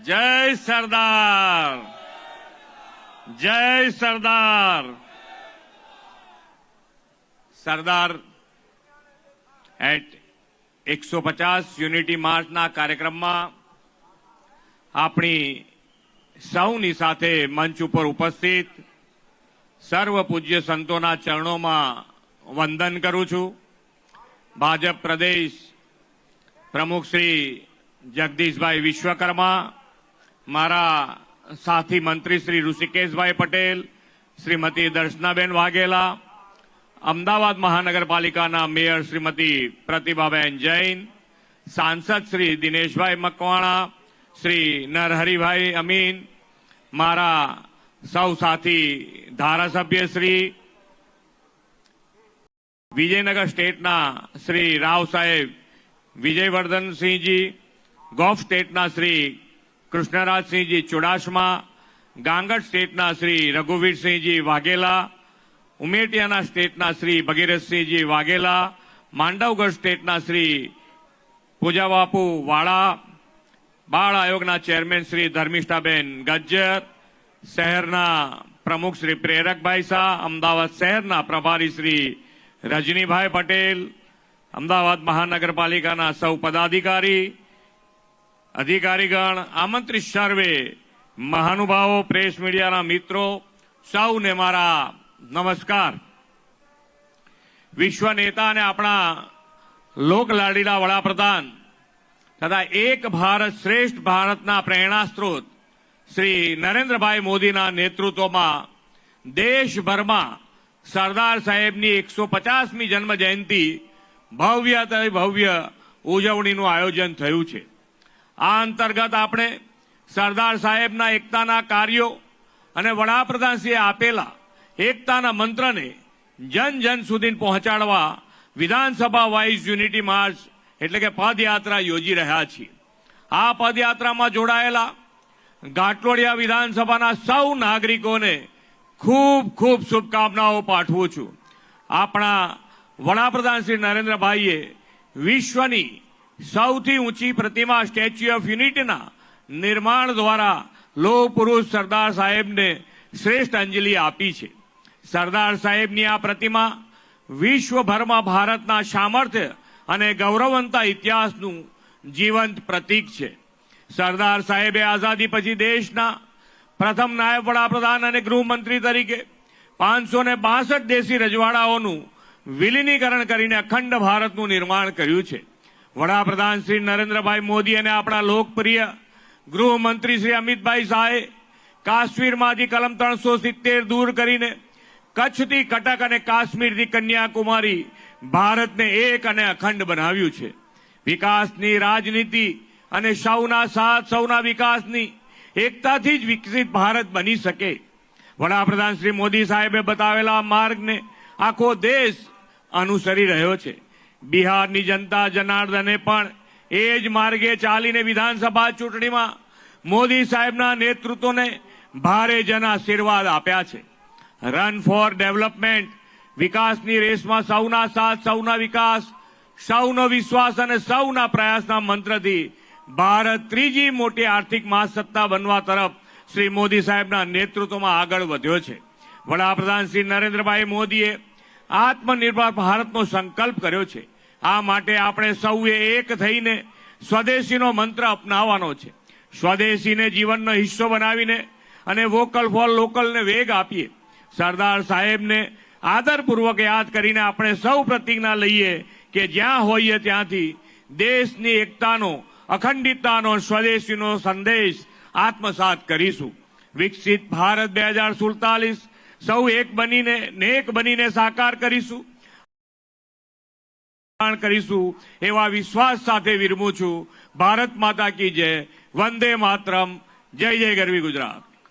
जय सरदार, जय सरदार। સરદાર at 150 unity માર્ચના કાર્યક્રમમાં આપણી સૌની સાથે મંચ ઉપર ઉપસ્થિત સર્વ પૂજ્ય સંતોના ચરણોમાં વંદન કરું છું। ભાજપ પ્રદેશ પ્રમુખ શ્રી જગદીશભાઈ વિશ્વકર્મા, મારા સાથી મંત્રી શ્રી ઋષિકેશભાઈ પટેલ, શ્રીમતી દર્શનાબેન વાઘેલા, અમદાવાદ મહાનગરપાલિકાના મેયર શ્રીમતી પ્રતિભાબેન જૈન, સાંસદ શ્રી દિનેશભાઈ મકવાણા, શ્રી નરહરિભાઈ અમીન, મારા સૌ સાથી ધારાસભ્ય શ્રી વિજયનગર સ્ટેટના શ્રી રાવ સાહેબ વિજયવર્ધનસિંહજી, ગોફ સ્ટેટના શ્રી કૃષ્ણરાજસિંહજી ચુડાસમા, ગાંગડ સ્ટેટના શ્રી રઘુવીરસિંહજી વાઘેલા, ઉમેટિયાના સ્ટેટના શ્રી ભગીરથસિંહજી વાઘેલા, માંડવગઢ સ્ટેટના શ્રી પૂજાબાપુ વાળા, બાળ આયોગના ચેરમેન શ્રી ધર્મિષ્ઠાબેન ગજ્જર, શહેરના પ્રમુખ શ્રી પ્રેરકભાઈ શાહ, અમદાવાદ શહેરના પ્રભારી શ્રી રજનીભાઈ પટેલ, અમદાવાદ મહાનગરપાલિકાના સૌ પદાધિકારી અધિકારીગણ, આમંત્રિત સર્વે મહાનુભાવો, પ્રેસ મીડિયાના મિત્રો, સૌને મારા નમસ્કાર। વિશ્વ નેતા અને આપણા લોકલાડીલા વડાપ્રધાન તથા એક ભારત શ્રેષ્ઠ ભારતના પ્રેરણા સ્ત્રોત શ્રી નરેન્દ્રભાઈ મોદીના નેતૃત્વમાં દેશભરમાં સરદાર સાહેબની 150મી જન્મ જયંતિ ભવ્ય ઉજવણીનું આયોજન થયું છે। આ અંતર્ગત આપણે સરદાર સાહેબના એકતાના કાર્યો અને વડાપ્રધાનશ્રીએ આપેલા એકતાના મંત્રને જન જન સુધી પહોંચાડવા વિધાનસભા વાઇઝ યુનિટી માર્ચ એટલે કે પદયાત્રા યોજી રહ્યા છીએ। આ પદયાત્રામાં જોડાયેલા ઘાટલોડિયા વિધાનસભાના સૌ નાગરિકોને ખૂબ ખૂબ શુભકામનાઓ પાઠવું છું। આપણા વડાપ્રધાન શ્રી નરેન્દ્રભાઈએ વિશ્વની સૌથી ઊંચી પ્રતિમા સ્ટેચ્યુ ઓફ યુનિટીના નિર્માણ દ્વારા લોહ પુરુષ સરદાર સાહેબને શ્રેષ્ઠ અંજલિ આપી છે। સરદાર સાહેબની આ પ્રતિમા વિશ્વભરમાં ભારતના સામર્થ્ય અને ગૌરવવંતા ઇતિહાસનું જીવંત પ્રતીક છે। સરદાર સાહેબે આઝાદી પછી દેશના પ્રથમ નાયબ વડાપ્રધાન અને ગૃહમંત્રી તરીકે 562 દેશી રજવાડાઓનું વિલીનીકરણ કરીને અખંડ ભારતનું નિર્માણ કર્યું છે। વડાપ્રધાન શ્રી નરેન્દ્રભાઈ મોદી અને આપણા લોકપ્રિય ગૃહમંત્રી શ્રી અમિતભાઈ શાહે કાશ્મીરમાંથી કલમ 370 દૂર કરીને કચ્છથી કટક અને કાશ્મીરથી કન્યાકુમારી ભારતને એક અને અખંડ બનાવ્યું છે। વિકાસની રાજનીતિ અને સૌના સાથ સૌના વિકાસની એકતાથી જ વિકસિત ભારત બની શકે। વડાપ્રધાન શ્રી મોદી સાહેબે બતાવેલા માર્ગને આખો દેશ અનુસરી રહ્યો છે। બિહારની જનતા જનાર્દને પણ એ જ માર્ગે ચાલીને વિધાનસભા ચૂંટણીમાં મોદી સાહેબના નેતૃત્વને ભારે જન આશીર્વાદ આપ્યા છે। રન ફોર ડેવલપમેન્ટ, વિકાસની રેસમાં સૌના સાથ સૌના વિકાસ, સૌનો વિશ્વાસ અને સૌના પ્રયાસના મંત્રથી ભારત ત્રીજી મોટી આર્થિક મહાસત્તા બનવા તરફ શ્રી મોદી સાહેબના નેતૃત્વમાં આગળ વધ્યો છે। વડાપ્રધાન શ્રી નરેન્દ્રભાઈ મોદીએ આત્મનિર્ભર ભારતનો સંકલ્પ કર્યો છે। આ માટે આપણે સૌએ એક થઈને સ્વદેશીનો મંત્ર અપનાવવાનો છે। સ્વદેશીને જીવનનો હિસ્સો બનાવીને અને વોકલ ફોર લોકલને વેગ આપીએ। સરદાર સાહેબને આદરપૂર્વક યાદ કરીને આપણે સૌ પ્રતિજ્ઞા લઈએ કે જ્યાં હોઈએ ત્યાંથી દેશની એકતાનો, અખંડિતતાનો, સ્વદેશીનો સંદેશ આત્મસાત કરીશું। વિકસિત ભારત 2047 સૌ એક બનીને સાકાર કરીશું એવા વિશ્વાસ સાથે વિરમું છું। ભારત માતા કી જય, વંદે માતરમ, જય જય ગરવી ગુજરાત।